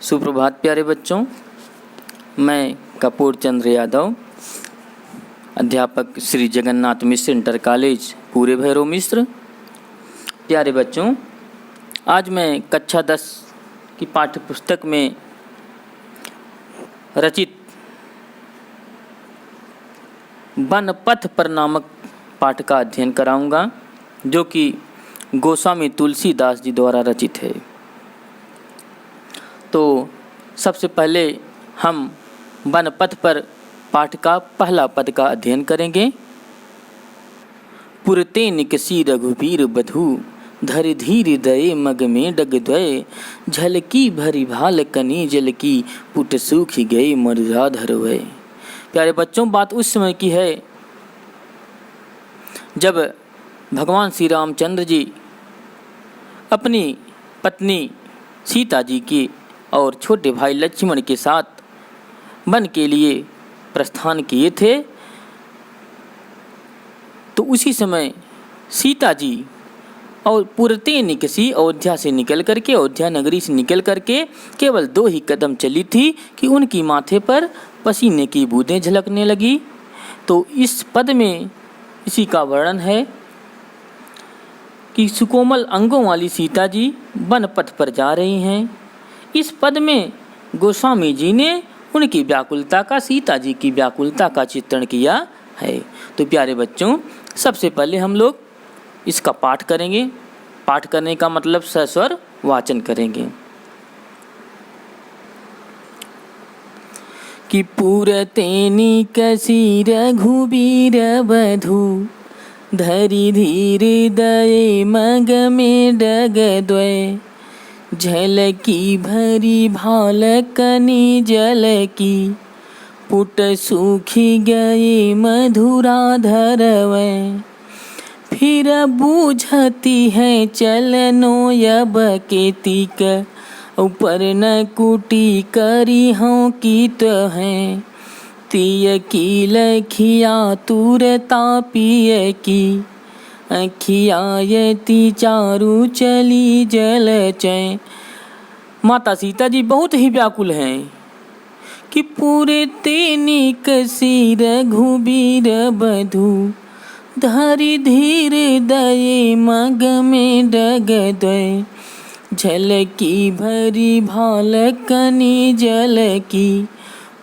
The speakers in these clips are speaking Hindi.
सुप्रभात प्यारे बच्चों, मैं कपूर चंद्र यादव, अध्यापक श्री जगन्नाथ मिश्र इंटर कॉलेज पूरे भैरव मिश्र। प्यारे बच्चों, आज मैं कक्षा 10 की पाठ्य पुस्तक में रचित वन पथ पर नामक पाठ का अध्ययन कराऊंगा, जो कि गोस्वामी तुलसीदास जी द्वारा रचित है। तो सबसे पहले हम वन पथ पर पाठ का पहला पद का अध्ययन करेंगे। पुरते निकसी रघुबीर बधू, धर धीर दये मग में डग द्वय, झलकी भरी भाल कनी जल की, पुट सूखी गई मरुराधर वय। प्यारे बच्चों, बात उस समय की है जब भगवान श्री रामचंद्र जी अपनी पत्नी सीता जी की और छोटे भाई लक्ष्मण के साथ वन के लिए प्रस्थान किए थे। तो उसी समय सीता जी और पुरते निकसी अयोध्या से निकल करके, अयोध्या नगरी से निकल करके केवल 2 ही कदम चली थी कि उनकी माथे पर पसीने की बूंदें झलकने लगी। तो इस पद में इसी का वर्णन है कि सुकोमल अंगों वाली सीता जी वन पथ पर जा रही हैं। इस पद में गोस्वामी जी ने उनकी व्याकुलता का, सीता जी की व्याकुलता का चित्रण किया है। तो प्यारे बच्चों, सबसे पहले हम लोग इसका पाठ करेंगे। पाठ करने का मतलब सस्वर वाचन करेंगे कि पुरते निकसी रघुबीर बधू, धरि धीर दये मग में डग द्वय, झलकी भरी भाल कनी जल की, पुट सूखी गई मधुराधर वय। फिर बूझती है चलनो यब केतिक, ऊपर न कुटी करी हों कीत हैं, तिय की लखिया तूर तापिय की, अखियायती चारू चली जल चै। माता सीता जी बहुत ही व्याकुल हैं कि पूरे निकसी रघुबीर बधू, धरि धीर दये मग में डग द्वय, झलकी भरी भाल कनी जल की,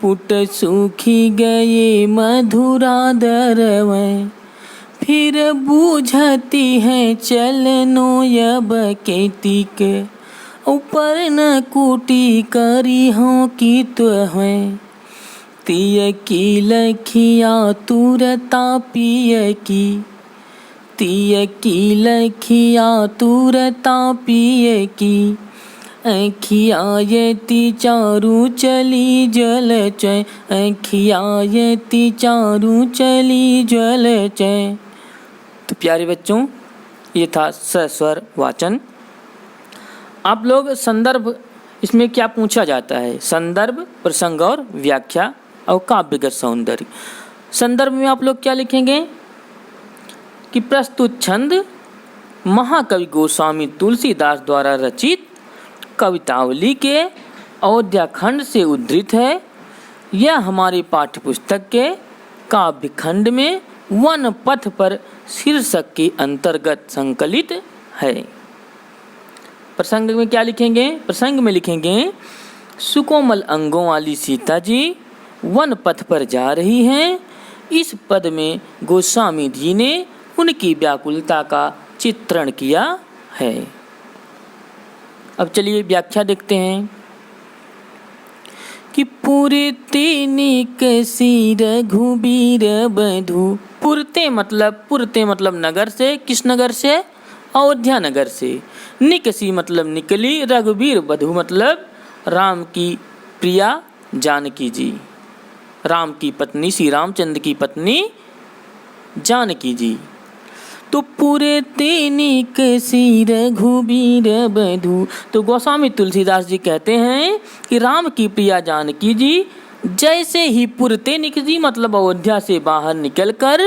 पुट सूखी गए मधुराधर वय। फिर बूझती है चलनो यब केतिक, ऊपर न कुटी करी हों कीत हैं, तिय की लखिया तूर तापिय की, तिय की लखिया तूर तापिय की, अखियायती चारू चली जल चै, अखियायती चारू चली जल चै। तो प्यारे बच्चों, ये था सस्वर वाचन। आप लोग संदर्भ, इसमें क्या पूछा जाता है? संदर्भ, प्रसंग और व्याख्या और काव्यगत सौंदर्य। संदर्भ में आप लोग क्या लिखेंगे कि प्रस्तुत छंद महाकवि गोस्वामी तुलसीदास द्वारा रचित कवितावली के अयोध्या खंड से उद्धृत है। यह हमारी पाठ्य पुस्तक के काव्य खंड में वन पथ पर शीर्षक के अंतर्गत संकलित है। प्रसंग में क्या लिखेंगे? प्रसंग में लिखेंगे सुकोमल अंगों वाली सीता जी वन पथ पर जा रही हैं। इस पद में गोस्वामी जी ने उनकी व्याकुलता का चित्रण किया है। अब चलिए व्याख्या देखते हैं कि पुरते निकसी रघुबीर बधू। पुरते मतलब नगर से। किस नगर से? अयोध्या नगर से। निकसी मतलब निकली। रघुबीर बधू मतलब राम की प्रिया जानकी जी, राम की पत्नी, श्री रामचंद्र की पत्नी जानकी जी। तो पुरते निकसी रघुबीर बधू। तो गोस्वामी तुलसीदास जी कहते हैं कि राम की प्रिया जानकी जी जैसे ही पुरते निकसी मतलब अयोध्या से बाहर निकलकर,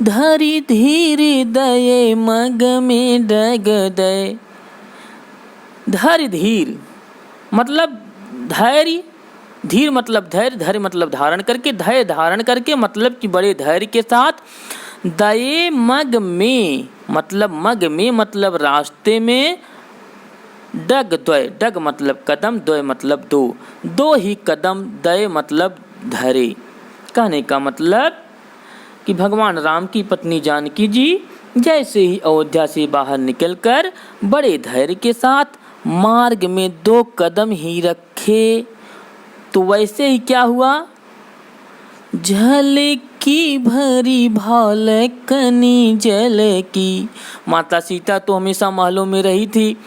धरि धीर दये मग में डग दय। धरि धीर मतलब धैर्य, धीर मतलब धैर्य, धैर्य मतलब धारण करके, धैर्य धारण करके मतलब कि बड़े धैर्य के साथ, दये मग में मतलब मग में मतलब रास्ते में, डग द्वय, डग मतलब कदम, द्वय मतलब दो, दो ही कदम दये मतलब धरे। कहने का मतलब कि भगवान राम की पत्नी जानकी जी जैसे ही अयोध्या से बाहर निकलकर बड़े धैर्य के साथ मार्ग में 2 कदम ही रखे तो वैसे ही क्या हुआ, झल की भरी भाल कनी जल की। माता सीता तो हमेशा महलों में रही थी,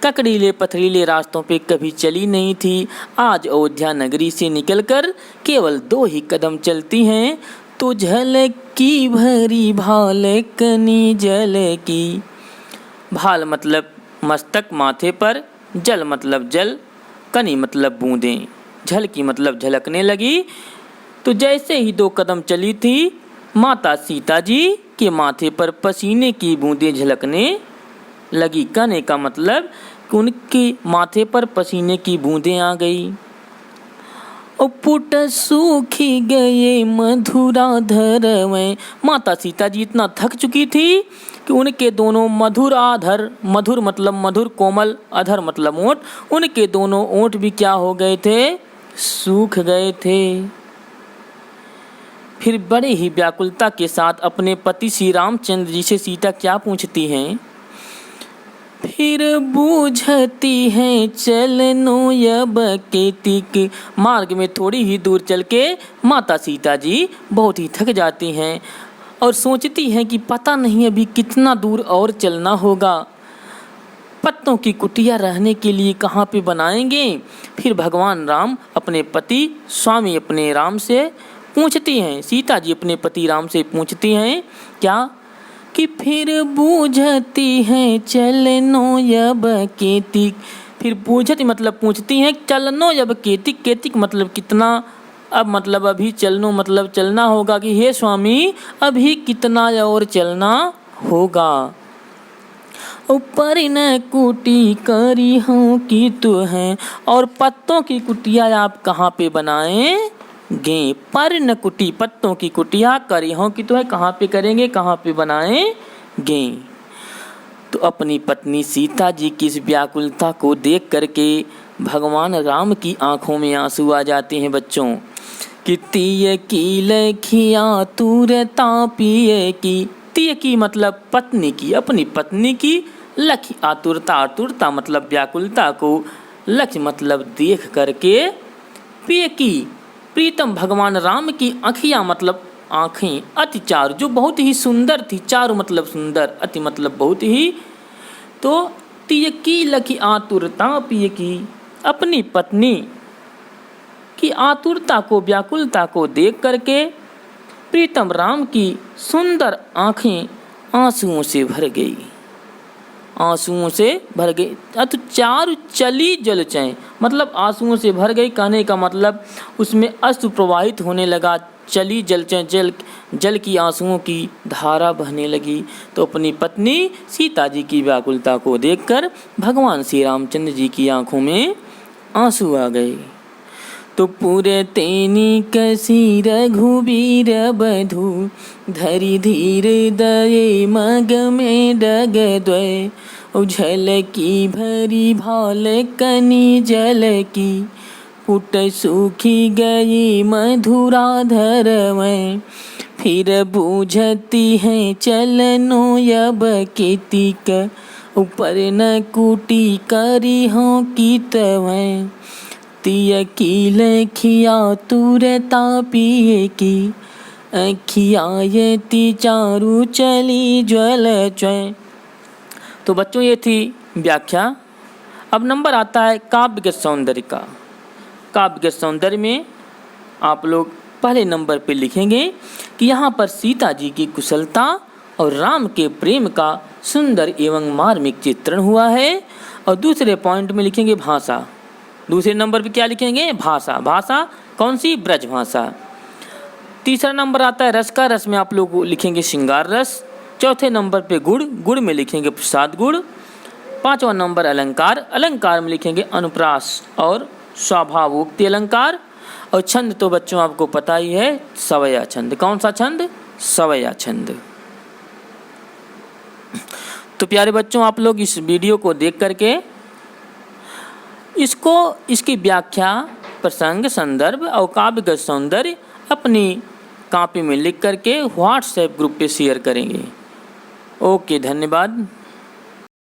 ककड़ीले पथरीले रास्तों पे कभी चली नहीं थी। आज अयोध्या नगरी से निकलकर केवल 2 ही कदम चलती हैं तो झलक की भरी भाल कनी जल की। भाल मतलब मस्तक माथे पर, जल मतलब जल, कनी मतलब बूंदें, झल की मतलब झलकने लगी। तो जैसे ही 2 कदम चली थी माता सीता जी के माथे पर पसीने की बूंदें झलकने लगी। कहने का मतलब कि उनके माथे पर पसीने की बूंदें आ गई। पुट सूखी गए मधुरा धरवें, माता सीता जी इतना थक चुकी थी कि उनके दोनों मधुर आधर, मधुर मतलब मधुर कोमल, अधर मतलब ओंठ, उनके दोनों ओंठ भी क्या हो गए थे, सूख गए थे। फिर बड़े ही व्याकुलता के साथ अपने पति श्री रामचंद्र जी से सीता क्या पूछती हैं, फिर बूझती हैं चलनो यब केतिक। मार्ग में थोड़ी ही दूर चल के माता सीता जी बहुत ही थक जाती हैं और सोचती हैं कि पता नहीं अभी कितना दूर और चलना होगा, पत्तों की कुटिया रहने के लिए कहाँ पे बनाएंगे। फिर भगवान राम अपने पति स्वामी अपने राम से पूछती हैं, सीता जी अपने पति राम से पूछती हैं क्या, कि फिर बूझती हैं चलनो यब केतिक। फिर बूझती मतलब पूछती हैं, चलनो यब केतिक, केतिक मतलब कितना, अब मतलब अभी चलनो मतलब चलना होगा कि हे स्वामी अभी कितना और चलना होगा। ऊपर न कुटी करी हूँ कि तू है, और पत्तों की कुटिया आप कहाँ पे बनाएंगे। पर न कुटी पत्तों की कुटिया करी हूँ कि तू है, कहाँ पे करेंगे, कहाँ पे बनाएंगे। तो अपनी पत्नी सीता जी की इस व्याकुलता को देख करके भगवान राम की आंखों में आंसू आ जाते हैं बच्चों। कि तीय की लखिया तुरता पिए की, तीय की मतलब पत्नी की, अपनी पत्नी की, लखी आतुरता, आतुरता मतलब व्याकुलता को, लक्ष्य मतलब देख करके, पिय की प्रीतम भगवान राम की आँखियाँ मतलब आँखें, अति चारु जो बहुत ही सुंदर थी, चारु मतलब सुंदर, अति मतलब बहुत ही, तो तीय की लखी आतुरता पिय की, अपनी पत्नी की आतुरता को व्याकुलता को देख करके प्रीतम राम की सुंदर आँखें आंसुओं से भर गई, आंसुओं से भर गई। अत चारु चली जल चैं मतलब आंसुओं से भर गई, कहने का मतलब उसमें अश्रु प्रवाहित होने लगा, चली जल चैं जल की आंसुओं की धारा बहने लगी। तो अपनी पत्नी सीता जी की व्याकुलता को देखकर भगवान श्री रामचंद्र जी की आंखों में आंसू आ गए। तो पूरे तेनी कसी रघुबीर बधु, धरी धीर दये मग में डग द्वय, उझल की भरी भाल कनी जल की, पुट सूखी गई मधुरा धरवें, फिर बूझती हैं चलनो यब केतिक, ऊपर न कुटी करी हों की तवें, तीय की लखिया तुरता पिए की, अखियायती चारु चली ज्वल चैं। तो बच्चों ये थी व्याख्या। अब नंबर आता है काव्य के सौंदर्य का। काव्य के सौंदर्य में आप लोग पहले नंबर पे लिखेंगे कि यहाँ पर सीता जी की कुशलता और राम के प्रेम का सुंदर एवं मार्मिक चित्रण हुआ है। और दूसरे पॉइंट में लिखेंगे भाषा। दूसरे नंबर पे क्या लिखेंगे, भाषा। भाषा कौन सी, ब्रज भाषा। तीसरा नंबर आता है रस का। रस में आप लोग लिखेंगे श्रृंगार रस। चौथे नंबर पे गुण। गुण में लिखेंगे प्रसाद गुण। पांचवा नंबर अलंकार। अलंकार में लिखेंगे अनुप्रास और स्वाभावोक्ति अलंकार। और छंद तो बच्चों आपको पता ही है, सवया छंद। कौन सा छंद? सवया छंद। तो प्यारे बच्चों, आप लोग इस वीडियो को देख करके इसकी व्याख्या, प्रसंग, संदर्भ और काव्यगत सौंदर्य अपनी कॉपी में लिख करके व्हाट्सएप ग्रुप पे शेयर करेंगे। ओके, धन्यवाद।